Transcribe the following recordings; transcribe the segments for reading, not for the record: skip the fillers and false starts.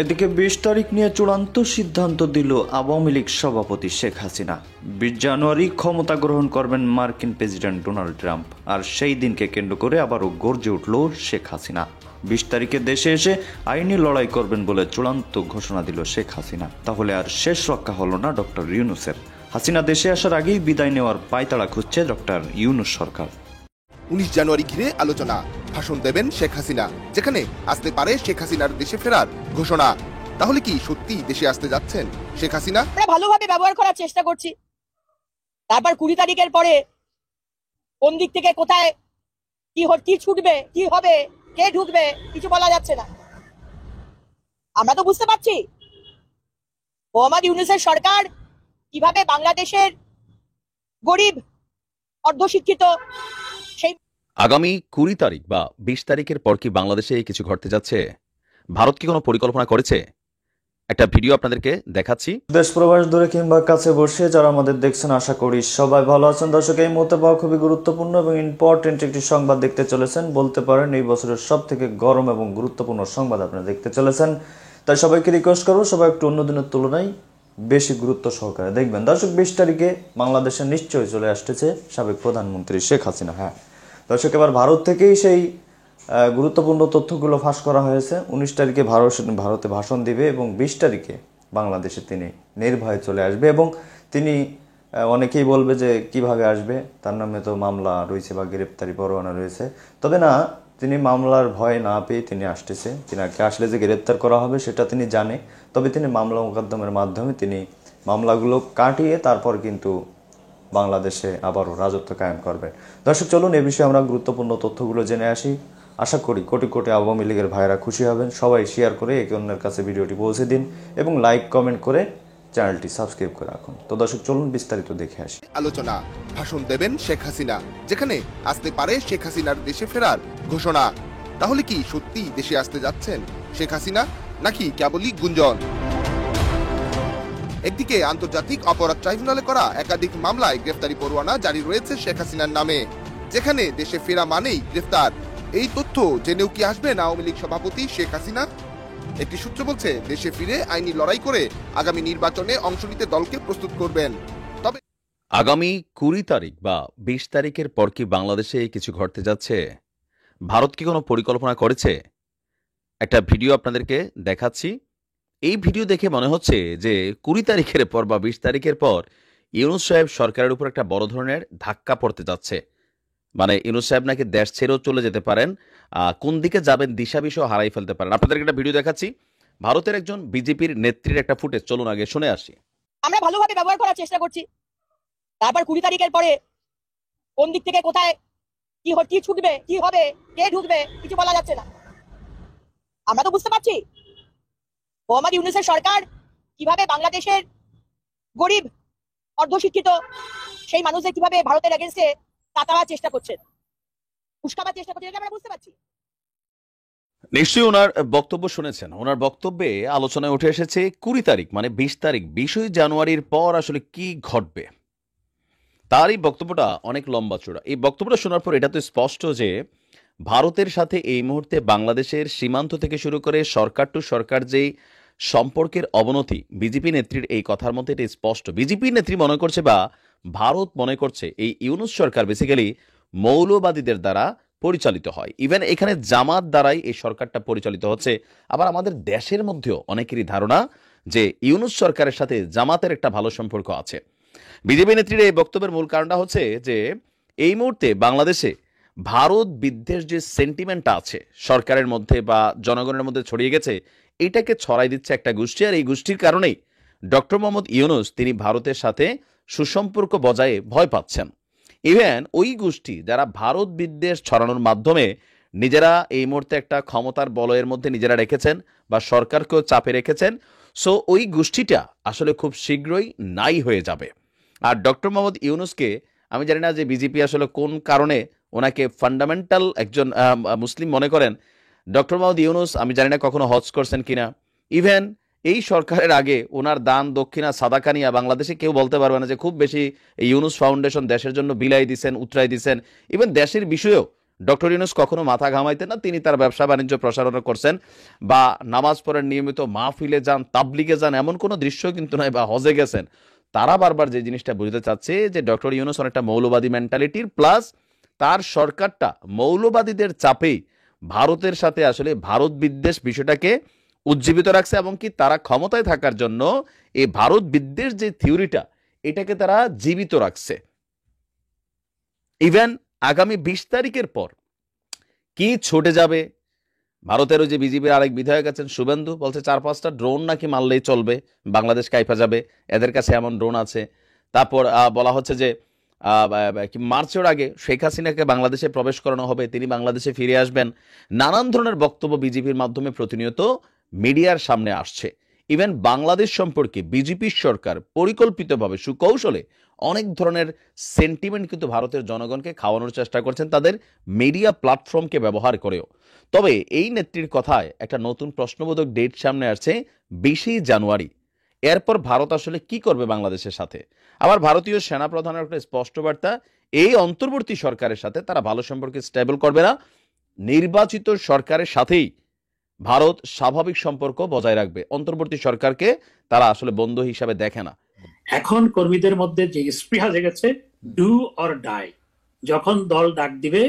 এদিকে ২০ তারিখ নিয়ে চূড়ান্ত সিদ্ধান্ত দিল আওয়ামী লীগ সভাপতি শেখ হাসিনা। ২০ জানুয়ারি ক্ষমতা গ্রহণ করবেন মার্কিন প্রেসিডেন্ট ডোনাল্ড ট্রাম্প। আর সেই দিনকে কেন্দ্র করে আবারও গর্জে উঠল শেখ হাসিনা। ২০ তারিখে দেশে এসে আইনি লড়াই করবেন বলে চূড়ান্ত ঘোষণা দিল শেখ হাসিনা। তাহলে আর শেষ রক্ষা হলো না ডক্টর ইউনূসের। হাসিনা দেশে আসার আগেই বিদায় নেওয়ার পায়তারা খুঁজছে ডক্টর ইউনূস সরকার। ১৯ জানুয়ারি ঘিরে আলোচনা, ভাষণ দেবেন শেখ হাসিনা, যেখানে আসতে পারে শেখ হাসিনার দেশে ফেরার ঘোষণা। তাহলে কি সত্যি দেশে আসতে যাচ্ছেন শেখ হাসিনা? আমরা ভালোভাবে ব্যবহার করার চেষ্টা করছি। তারপর ২০ তারিখের পরে কোন দিক থেকে কোথায় কি ছুটবে, কি হবে, কে ঢুকবে, কিছু বলা যাচ্ছে না। আমরা তো বুঝতে পারছি মোহাম্মদ ইউনূসের সরকার কিভাবে বাংলাদেশের গরিব অর্ধশিক্ষিত সেই আগামী ২০ তারিখ বা ২০ তারিখের পর কি বাংলাদেশে কিছু ঘটতে যাচ্ছে? ভারত কি কোনো পরিকল্পনা করেছে? একটা ভিডিও আপনাদেরকে দেখাচ্ছি। দেশ প্রবাস দূরে কিংবা কাছে বসে যারা আমাদের দেখছেন, আশা করি সবাই ভালো আছেন। দর্শক, এই মুহূর্তে পাওয়া খুবই গুরুত্বপূর্ণ এবং ইম্পর্টেন্ট একটি সংবাদ দেখতে চলেছেন। বলতে পারেন এই বছরের সব থেকে গরম এবং গুরুত্বপূর্ণ সংবাদ আপনারা দেখতে চলেছেন। তাই সবাইকে রিকোয়েস্ট করবো, সবাই একটু অন্য দিনের তুলনায় বেশি গুরুত্ব সহকারে দেখবেন। দর্শক, ২০ তারিখে বাংলাদেশে নিশ্চয়ই চলে আসতেছে সাবেক প্রধানমন্ত্রী শেখ হাসিনা। হ্যাঁ দর্শক, এবার ভারত থেকেই সেই গুরুত্বপূর্ণ তথ্যগুলো ফাঁস করা হয়েছে। ১৯ তারিখে ভারতে ভাষণ দিবে এবং ২০ তারিখে বাংলাদেশে তিনি নির্ভয়ে চলে আসবে। এবং তিনি অনেকেই বলবে যে কিভাবে আসবে, তার নামে তো মামলা রয়েছে বা গ্রেপ্তারি পরোয়ানা রয়েছে। তবে না, তিনি মামলার ভয় না পেয়ে তিনি আসতেছে। তিনাকে আসলে যে গ্রেপ্তার করা হবে সেটা তিনি জানে। তবে তিনি মামলা মোকদ্দমের মাধ্যমে তিনি মামলাগুলো কাটিয়ে তারপর কিন্তু বাংলাদেশে আবারও রাজত্ব কায়েম করবেন। দর্শক, চলুন এ বিষয়ে আমরা গুরুত্বপূর্ণ তথ্যগুলো জেনে আসি। আশা করি কোটি কোটি আওয়ামী লীগের ভাইরা খুশি হবেন। সবাই শেয়ার করে একে অন্যের কাছে ভিডিওটি পৌঁছে দিন এবং লাইক কমেন্ট করে চ্যানেলটি সাবস্ক্রাইব করে রাখুন। তো দর্শক, চলুন বিস্তারিত দেখে আসি। আলোচনা, ভাষণ দেবেন শেখ হাসিনা, যেখানে আসতে পারে শেখ হাসিনার দেশে ফেরার ঘোষণা। তাহলে কি সত্যি দেশে আসতে যাচ্ছেন শেখ হাসিনা, নাকি কেবলই গুঞ্জন? একদিকে আন্তর্জাতিক অপরাধ ট্রাইব্যুনালে করা একাধিক মামলায় গ্রেফতারি পরোয়ানা জারি রয়েছে শেখ হাসিনার নামে, যেখানে দেশে ফেরা মানেই গ্রেফতার। এই তথ্য জেনেও কি আসবেন আওয়ামী লীগ সভাপতি শেখ হাসিনা? একটি সূত্র বলছে, দেশে ফিরে আইনি লড়াই করে আগামী নির্বাচনে অংশ নিতে দলকে প্রস্তুত করবেন। তবে আগামী ২০ তারিখ বা ২০ তারিখের পর কি বাংলাদেশে কিছু ঘটতে যাচ্ছে? ভারত কি কোনো পরিকল্পনা করেছে? একটা ভিডিও আপনাদেরকে দেখাচ্ছি। এই ভিডিও দেখে মনে হচ্ছে যে ২০ তারিখের পর বা ২০ তারিখের পর ইউনূস সাহেব সরকারের উপর একটা বড় ধরনের ধাক্কা পড়তে যাচ্ছে। মানে ইউনূস সাহেব নাকি দেশ ছেড়েও চলে যেতে পারেন, কোন দিকে যাবেন দিশা বিষয় হারাই ফেলতে পারেন। আপনাদেরকে একটা ভিডিও দেখাচ্ছি, ভারতের একজন বিজেপির নেত্রীর একটা ফুটেজ। চলুন আগে শুনে আসি। আমরা ভালোভাবে ব্যবহার করার চেষ্টা করছি। তারপর ২০ তারিখের পরে কোন দিক থেকে কোথায় কি ছুটবে, কি হবে, কে ঢুকবে, কিছু বলা যাচ্ছে না। আমরা তো বুঝতে পারছি মোহাম্মদ ইউনূসের সরকার কিভাবে বাংলাদেশের গরিব অর্ধশিক্ষিত সেই মানুষদের কিভাবে ভারতের এগেন্স্টে তাতাবার চেষ্টা করছেন, উস্কাবার চেষ্টা করছেন, এটা আমরা বুঝতে পারছি। নিশ্চয়ই ওনার বক্তব্য শুনেছেন। ওনার বক্তব্যে আলোচনায় উঠে এসেছে ২০ তারিখ মানে ২০ তারিখ ২০ জানুয়ারির পর আসলে কি ঘটবে। তার এই বক্তব্যটা অনেক লম্বা চূড়া। এই বক্তব্যটা শোনার পর এটা তো স্পষ্ট যে ভারতের সাথে এই মুহূর্তে বাংলাদেশের সীমান্ত থেকে শুরু করে সরকার টু সরকার যেই সম্পর্কের অবনতি, বিজেপি নেত্রীর এই কথার মধ্যে এটা স্পষ্ট। বিজেপি নেত্রী মনে করছে বা ভারত মনে করছে এই ইউনূস সরকার বেসিক্যালি মৌলবাদীদের দ্বারা পরিচালিত হয়। ইভেন এখানে জামাত দ্বারাই এই সরকারটা পরিচালিত হচ্ছে। আবার আমাদের দেশের মধ্যেও অনেকেরই ধারণা যে ইউনূস সরকারের সাথে জামাতের একটা ভালো সম্পর্ক আছে। বিজেপি নেত্রীর এই বক্তব্যের মূল কারণটা হচ্ছে যে এই মুহূর্তে বাংলাদেশে ভারত বিদ্বেষ যে সেন্টিমেন্টটা আছে সরকারের মধ্যে বা জনগণের মধ্যে ছড়িয়ে গেছে, এটাকে ছড়াই দিচ্ছে একটা গোষ্ঠী। আর এই গোষ্ঠীর কারণেই ডক্টর মোহাম্মদ ইউনূস তিনি ভারতের সাথে সুসম্পর্ক বজায়ে ভয় পাচ্ছেন। ইভেন ওই গোষ্ঠী যারা ভারত বিদ্বেষ ছড়ানোর মাধ্যমে নিজেরা এই মুহূর্তে একটা ক্ষমতার বলয়ের মধ্যে নিজেরা রেখেছেন বা সরকারকেও চাপে রেখেছেন, সো ওই গোষ্ঠীটা আসলে খুব শীঘ্রই নাই হয়ে যাবে। আর ডক্টর মোহাম্মদ ইউনূসকে আমি জানি না যে বিজেপি আসলে কোন কারণে ওনাকে ফান্ডামেন্টাল একজন মুসলিম মনে করেন। ডক্টর মোহাম্মদ ইউনূস আমি জানি না কখনো হজ করছেন কিনা। ইভেন এই সরকারের আগে ওনার দান দক্ষিণা সাদাকা নিয়ে বাংলাদেশে কেউ বলতে পারবে না যে খুব বেশি এই ইউনূস ফাউন্ডেশন দেশের জন্য বিলাই দিচ্ছেন, উতরাই দিচ্ছেন। ইভেন দেশের বিষয়েও ডক্টর ইউনূস কখনো মাথা ঘামাইতেন না, তিনি তার ব্যবসা বাণিজ্য প্রসারণা করছেন বা নামাজ পড়েন, নিয়মিত মাহফিলে যান, তাবলিগে যান, এমন কোনো দৃশ্য কিন্তু নয়, বা হজে গেছেন। তারা বারবার যে জিনিসটা বুঝতে চাচ্ছে যে ডক্টর ইউনূস অনেকটা মৌলবাদী মেন্টালিটির, প্লাস তার সরকারটা মৌলবাদীদের চাপেই ভারতের সাথে আসলে ভারত বিদ্বেষ বিষয়টাকে উজ্জীবিত রাখছে, এবং কি তারা ক্ষমতায় থাকার জন্য এই ভারত বিদ্বেষ যে থিওরিটা, এটাকে তারা জীবিত রাখছে। ইভেন আগামী 20 তারিখের পর কি ছুটে যাবে, ভারতেরও যে বিজেপির আরেক বিধায়ক আছেন শুভেন্দু, বলছে 4-5টা ড্রোন নাকি মারলেই চলবে, বাংলাদেশ কাইফা যাবে, এদের কাছে এমন ড্রোন আছে। তারপর বলা হচ্ছে যে মার্চের আগে শেখ হাসিনাকে বাংলাদেশে প্রবেশ করানো হবে, তিনি বাংলাদেশে ফিরে আসবেন। নানান ধরনের বক্তব্য বিজেপির মাধ্যমে প্রতিনিয়ত মিডিয়ার সামনে আসছে। ইভেন বাংলাদেশ সম্পর্কে বিজেপির সরকার পরিকল্পিতভাবে সুকৌশলে অনেক ধরনের সেন্টিমেন্ট কিন্তু ভারতের জনগণকে খাওয়ানোর চেষ্টা করছেন তাদের মিডিয়া প্ল্যাটফর্মকে ব্যবহার করেও। তবে এই নেত্রীর কথায় একটা নতুন প্রশ্নবোধক ডেট সামনে আসছে, 20 জানুয়ারি। এরপর ভারত আসলে কি করবে বাংলাদেশের সাথে? আবার ভারতীয় সেনাপ্রধানের একটা স্পষ্ট বার্তা, এই অন্তর্বর্তী সরকারের সাথে তারা ভালো সম্পর্ক স্টেবল করবে না, নির্বাচিত সরকারের সাথেই ভারত স্বাভাবিক সম্পর্ক বজায় রাখবে, অন্তর্বর্তী সরকারকে তারা আসলে বন্ধু হিসাবে দেখে না। এখন কর্মীদের মধ্যে যে স্পৃহা জেগেছে, ডু অর ডাই, যখন দল ডাক দিবে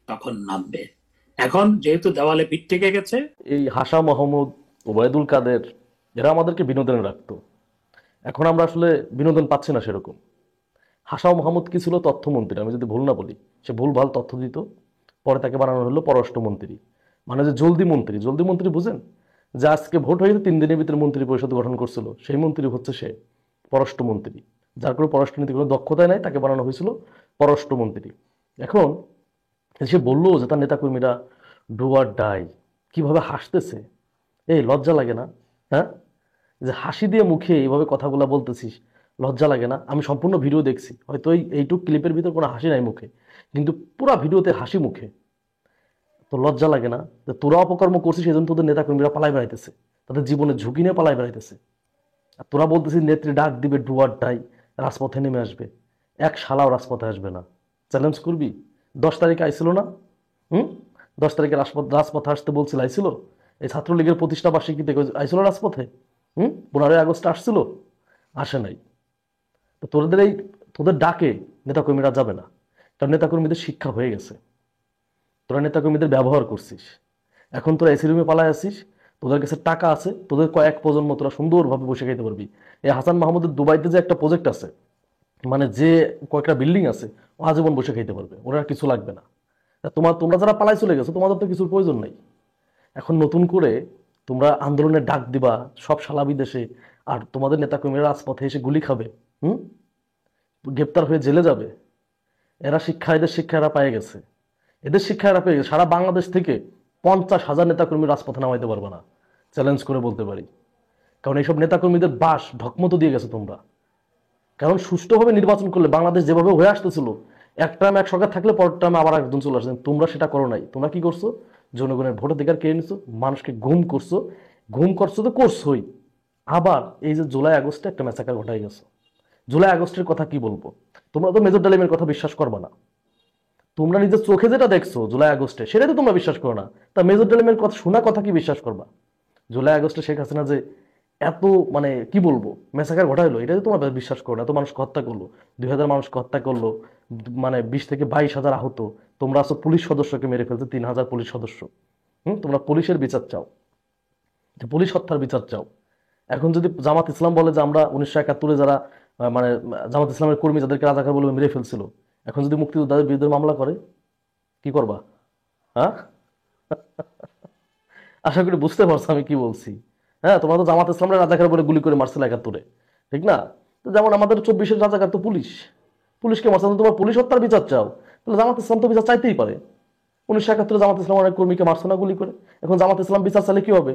তখন নামবে। এখন যেহেতু দেওয়ালে পিঠ থেকে গেছে, এই হাসা মাহমুদ, ওবায়দুল কাদের, এরা আমাদেরকে বিনোদনে রাখতো। এখন আমরা আসলে বিনোদন পাচ্ছি না সেরকম। হাসা মাহমুদ কি ছিল? তথ্যমন্ত্রী, আমি যদি ভুল না বলি। সে ভুলভাল তথ্য দিত, পরে তাকে বানানো হলো পররাষ্ট্রমন্ত্রী, মানে যে জলদি মন্ত্রী। জলদি মন্ত্রী বুঝেন? যে আজকে ভোট হয়ে 3 দিনের ভিতরে মন্ত্রী পরিষদ গঠন করছিল, সেই মন্ত্রী হচ্ছে সে পররাষ্ট্রমন্ত্রী, যার কোনো পররাষ্ট্রনীতি কোনো দক্ষতায় নাই, তাকে বানানো হয়েছিল পররাষ্ট্রমন্ত্রী। এখন সে বললো যে তার নেতাকর্মীরা ডু আর ডাই, কিভাবে হাসতেছে, এই লজ্জা লাগে না? হ্যাঁ, যে হাসি দিয়ে মুখে এইভাবে কথাগুলো বলতেছিস, লজ্জা লাগে না? আমি সম্পূর্ণ ভিডিও দেখছি, হয়তো এইটুক ক্লিপের ভিতর কোনো হাসি নাই মুখে, কিন্তু পুরা ভিডিওতে হাসি মুখে। তো লজ্জা লাগে না যে তোরা অপকর্ম করছিস, সেজন্য তোদের নেতাকর্মীরা পালাই বেড়াইতেছে, তাদের জীবনের ঝুঁকি নিয়ে পালাই বেড়াইতেছে। আর তোরা বলতেছিস নেত্রী ডাক দিবে, ডু আর ডাই, রাজপথে নেমে আসবে। এক শালাও রাজপথে আসবে না। চ্যালেঞ্জ করবি? 10 তারিখে আইছিল না? 10 তারিখে রাজপথে আসতে বলছিল, আইছিল? এই ছাত্রলীগের প্রতিষ্ঠা বার্ষিকীতে আইছিল রাজপথে? 15ই আগস্ট আসছিল? আসে নাই। তো তোদের ডাকে নেতাকর্মীরা যাবে না, কারণ নেতাকর্মীদের শিক্ষা হয়ে গেছে। তোরা নেতাকর্মীদের ব্যবহার করছিস, এখন তোরা এসি রুমে পালায় আসিস, তোদের কাছে টাকা আছে, তোদের কয়েক প্রজন্ম তোরা সুন্দরভাবে বসে খাইতে পারবি। এই হাসান মাহমুদের দুবাইতে যে একটা প্রজেক্ট আছে, মানে যে কয়েকটা বিল্ডিং আছে, ও আজীবন বসে খাইতে পারবে, ওরা আর কিছু লাগবে না। তোমরা যারা পালাই চলে গেছো, তোমাদের তো কিছুর প্রয়োজন নেই। এখন নতুন করে তোমরা আন্দোলনের ডাক দিবা সব শালা বিদেশে, আর তোমাদের নেতাকর্মীরা রাজপথে এসে গুলি খাবে, গ্রেপ্তার হয়ে জেলে যাবে। এদের শিক্ষা এরা পেয়ে গেছে, এদের শিক্ষা এরা পেয়ে গেছে। সারা বাংলাদেশ থেকে 50,000 নেতাকর্মী রাজপথে নামাইতে পারবে না, চ্যালেঞ্জ করে বলতে পারি। কারণ এইসব নেতাকর্মীদের বাস ঢকমতো দিয়ে গেছে তোমরা। কারণ সুষ্ঠুভাবে নির্বাচন করলে বাংলাদেশ যেভাবে হয়ে আসতেছিল, এক টাইম এক সরকার থাকলে পরের টাইমে আবার একজন চলে আসছেন, তোমরা সেটা করো নাই। তোমরা কি করছো? জনগণের ভোটাধিকার কেড়ে নিছো, মানুষকে গুম করছো। গুম করছো তো করছোই, আবার এই যে জুলাই আগস্টে একটা ম্যাসাকার ঘটাই গেছো। জুলাই আগস্টের কথা কি বলবো? তোমরা তো মেজর ডালিমের কথা বিশ্বাস করবা না। তোমরা নিজের চোখে যেটা দেখছো জুলাই আগস্টে, সেটাই তো তোমরা বিশ্বাস করো না। তা মেজর ডালিমের কথা, শোনা কথা কি বিশ্বাস করবা? জুলাই আগস্টে শেখ হাসিনা যে এত মানে কি বলবো মেসাকার ঘটাইলো, এটাই তো তোমরা বিশ্বাস করো না। এত মানুষকে হত্যা করলো, 2000 মানুষকে হত্যা করলো, মানে 20 থেকে 22,000 আহত। তোমরা আছো পুলিশ সদস্যকে মেরে ফেলছে, 3,000 পুলিশ সদস্য। তোমরা পুলিশের বিচার চাও, পুলিশ হত্যার বিচার চাও। এখন যদি জামাত ইসলাম বলে যে আমরা 1971-এ যারা মানে জামাত ইসলামের কর্মী যাদেরকে রাজাকার বলে মেরে ফেলছিল, এখন যদি মুক্তিযোদ্ধাদের বিরুদ্ধে মামলা করে, কি করবা? হ্যাঁ, আশা করি বুঝতে পারছো আমি কি বলছি। হ্যাঁ, তোমরা তো জামাত ইসলামের রাজাকার বলে গুলি করে মারছিল 71-এ, ঠিক না? তো যেমন আমাদের 24-এর রাজাকার তো পুলিশকে মারছে। তোমরা পুলিশ হত্যার বিচার চাও, তাহলে জামাত ইসলাম তো বিচার চাইতেই পারে। 1971-এ জামাত ইসলাম অনেক কর্মীকে মারছে না গুলি করে? এখন জামাত ইসলাম বিচার চাইলে কি হবে?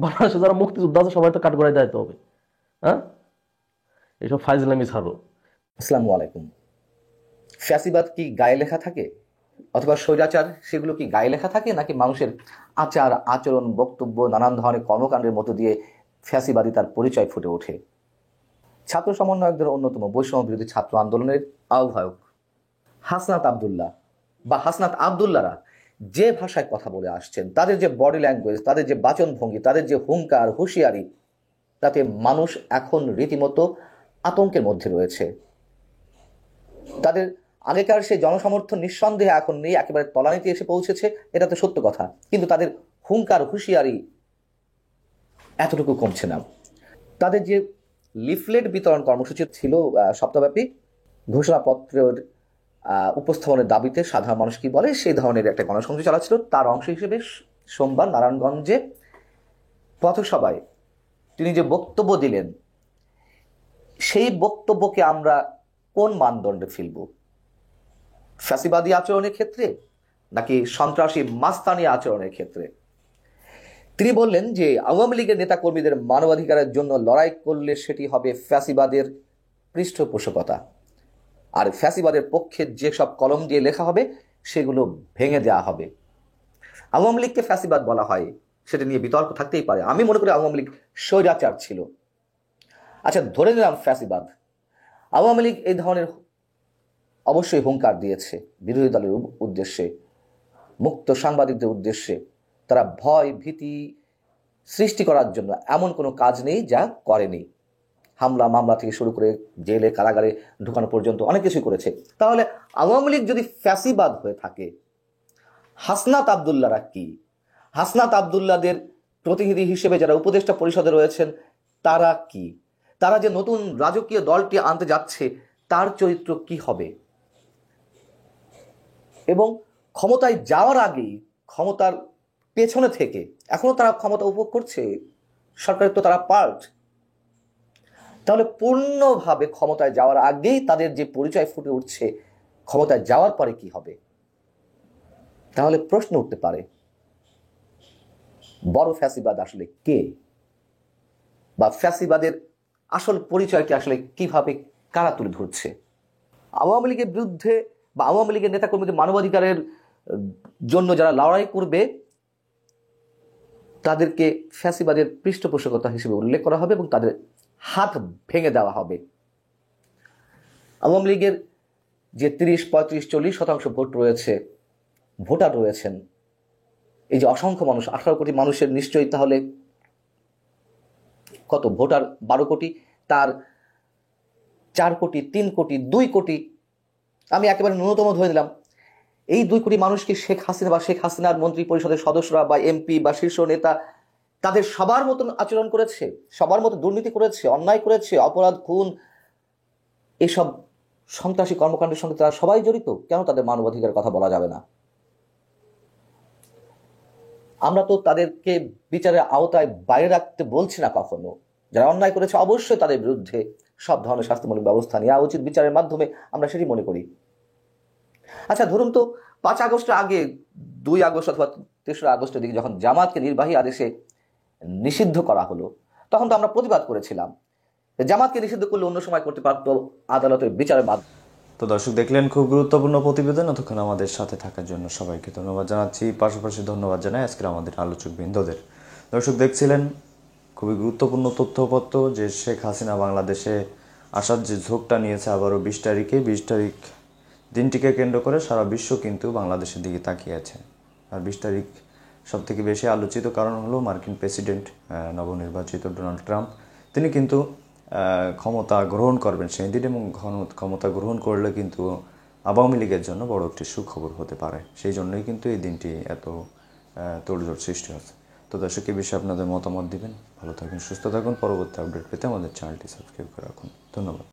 বাংলাদেশে যারা মুক্তিযোদ্ধা আছে সবাই তো কাঠগড়ায় দায়িত্ব হবে। হ্যাঁ, এইসব ফাইজলামি ছাড়ো। আসসালামু আলাইকুম। ফ্যাসিবাদ কি গায়ে লেখা থাকে, অথবা স্বৈরাচার সেগুলো কি গায়ে লেখা থাকে, নাকি মানুষের আচার আচরণ বক্তব্য নানান ধরনের কর্মকাণ্ডের মধ্য দিয়ে ফ্যাসিবাদী তার পরিচয় ফুটে ওঠে? ছাত্র সমন্বয়কদের অন্যতম বৈষম্য বিরোধী ছাত্র আন্দোলনের আহ্বায়ক হাসনাত আবদুল্লাহ বা হাসনাত আবদুল্লাহরা যে ভাষায় কথা বলে আসছেন, তাদের যে বডি ল্যাঙ্গুয়েজ, তাদের যে বাচনভঙ্গি, তাদের যে হুঙ্কার হুঁশিয়ারি, তাতে মানুষ এখন রীতিমতো আতঙ্কের মধ্যে রয়েছে। তাদের আগেকার সেই জনসমর্থন নিঃসন্দেহে এখন নেই, একেবারে তলানিতে এসে পৌঁছেছে, এটা তো সত্য কথা। কিন্তু তাদের হুঙ্কার হুঁশিয়ারি এতটুকু কমছে না। তাদের যে লিফলেট বিতরণ কর্মসূচি ছিল সপ্তাহব্যাপী, ঘোষণাপত্রের উপস্থাপনের দাবিতে সাধারণ মানুষ কি বলে সেই ধরনের একটা গণসংযোগ চালাচ্ছিল, তার অংশ হিসেবে সোমবার নারায়ণগঞ্জে পথসভায় তিনি যে বক্তব্য দিলেন, সেই বক্তব্যকে আমরা কোন মানদণ্ডে ফেলব? ফ্যাসিবাদী আচরণের ক্ষেত্রে নাকি সন্ত্রাসী মাস্তানি আচরণের ক্ষেত্রে? তিনি বললেন যে আওয়ামী লীগের নেতাকর্মীদের মানবাধিকারের জন্য লড়াই করলে সেটি হবে ফ্যাসিবাদের পৃষ্ঠপোষকতা, আর ফ্যাসিবাদের পক্ষে যেসব কলম দিয়ে লেখা হবে সেগুলো ভেঙে দেওয়া হবে। আওয়ামী লীগকে ফ্যাসিবাদ বলা হয়, সেটা নিয়ে বিতর্ক থাকতেই পারে। আমি মনে করি আওয়ামী লীগ স্বৈরাচার ছিল। আচ্ছা, ধরে নিলাম ফ্যাসিবাদ। আওয়ামী লীগ এই ধরনের অবশ্যই হুঙ্কার দিয়েছে বিরোধী দলের উদ্দেশ্যে, মুক্ত সাংবাদিকদের উদ্দেশ্যে। তারা ভয় ভীতি সৃষ্টি করার জন্য এমন কোনো কাজ নেই যা করেনি। হামলা মামলা থেকে শুরু করে জেলে কারাগারে ঢুকানো পর্যন্ত অনেক কিছুই করেছে। তাহলে আওয়ামী লীগ যদি ফ্যাসিবাদ হয়ে থাকে, হাসনাত আবদুল্লাহরা কি? হাসনাত আবদুল্লাহদের প্রতিনিধি হিসেবে যারা উপদেষ্টা পরিষদে রয়েছেন তারা কি? তারা যে নতুন রাজকীয় দলটি আনতে যাচ্ছে তার চরিত্র কি হবে? এবং ক্ষমতায় যাওয়ার আগেই, ক্ষমতার পেছনে থেকে, এখনো তারা ক্ষমতা উপভোগ করছে, সরকারের তো তারা পার্ট। তাহলে পূর্ণভাবে ক্ষমতায় যাওয়ার আগেই তাদের যে পরিচয় ফুটে উঠছে, ক্ষমতায় যাওয়ার পরে কি হবে? তাহলে প্রশ্ন উঠতে পারে, বড় ফ্যাসিবাদ আসলে কে? বা ফ্যাসিবাদের আসল পরিচয়কে আসলে কিভাবে কারা তুলে ধরছে? আওয়ামী লীগের বিরুদ্ধে বা আওয়ামী লীগের নেতাকর্মীদের মানবাধিকারের জন্য যারা লড়াই করবে তাদেরকে ফ্যাসিবাদের পৃষ্ঠপোষকতা হিসেবে উল্লেখ করা হবে এবং তাদের হাত ভেঙে দেওয়া হবে। আওয়ামী লীগের যে 30, 35, 40% ভোট রয়েছে, ভোটার রয়েছেন, এই যে অসংখ্য মানুষ, 18 কোটি মানুষের নিশ্চয়ই তাহলে কত ভোটার? 12 কোটি, তার 4 কোটি, 3 কোটি, 2 কোটি, আমি একেবারে ন্যূনতম ধরে নিলাম। এই 2 কোটি মানুষকে শেখ হাসিনা বা শেখ হাসিনার মন্ত্রী পরিষদের সদস্যরা বা এমপি বা শীর্ষ নেতা তাদের সবার মতন আচরণ করেছে, সবার মতো দুর্নীতি করেছে, অন্যায় করেছে, অপরাধ, খুন, এসব সন্ত্রাসী কর্মকাণ্ডের সঙ্গে তারা সবাই জড়িত। কেন তাদের মানবাধিকারের কথা বলা যাবে না? আমরা তো তাদেরকে বিচারের আওতায় বাইরে রাখতে বলছি না কখনো। যারা অন্যায় করেছে অবশ্যই তাদের বিরুদ্ধে সব ধরনের শাস্তিমূলক ব্যবস্থা নেওয়া উচিত বিচারের মাধ্যমে, আমরা সেটি মনে করি। আচ্ছা, ধরুন তো 5 আগস্টের আগে, 2 আগস্ট অথবা 3রা আগস্টের দিকে যখন জামাতকে নির্বাহী আদেশে নিষিদ্ধ করা হলো, তখন তো আমরা প্রতিবাদ করেছিলাম। জামাতকে নিষিদ্ধ করলে অন্য সময় করতে পারত আদালতের বিচারের মাধ্যমে। তো দর্শক, দেখলেন খুব গুরুত্বপূর্ণ প্রতিবেদন। এতক্ষণ আমাদের সাথে থাকার জন্য সবাইকে ধন্যবাদ জানাচ্ছি। পাশাপাশি ধন্যবাদ জানাই আজকের আমাদের আলোচক বৃন্দদের। দর্শক, দেখছিলেন খুবই গুরুত্বপূর্ণ তথ্যপত্র যে শেখ হাসিনা বাংলাদেশে আসার যে ঝোঁকটা নিয়েছে আবারও 20 তারিখ দিনটিকে কেন্দ্র করে সারা বিশ্ব কিন্তু বাংলাদেশের দিকে তাকিয়ে আছে। আর 20 তারিখ সব থেকে বেশি আলোচিত কারণ হলো মার্কিন প্রেসিডেন্ট নবনির্বাচিত ডোনাল্ড ট্রাম্প, তিনি কিন্তু ক্ষমতা গ্রহণ করবেন সেই দিন, এবং ক্ষমতা গ্রহণ করলে কিন্তু আওয়ামী লীগের জন্য বড় একটি সুখবর হতে পারে। সেই জন্যই কিন্তু এই দিনটি এত তোড়জোড় সৃষ্টি হচ্ছে। তো দর্শক, এই বিষয়ে আপনাদের মতামত দিবেন। ভালো থাকুন, সুস্থ থাকুন। পরবর্তী আপডেট পেতে আমাদের চ্যানেলটি সাবস্ক্রাইব করে রাখুন। ধন্যবাদ।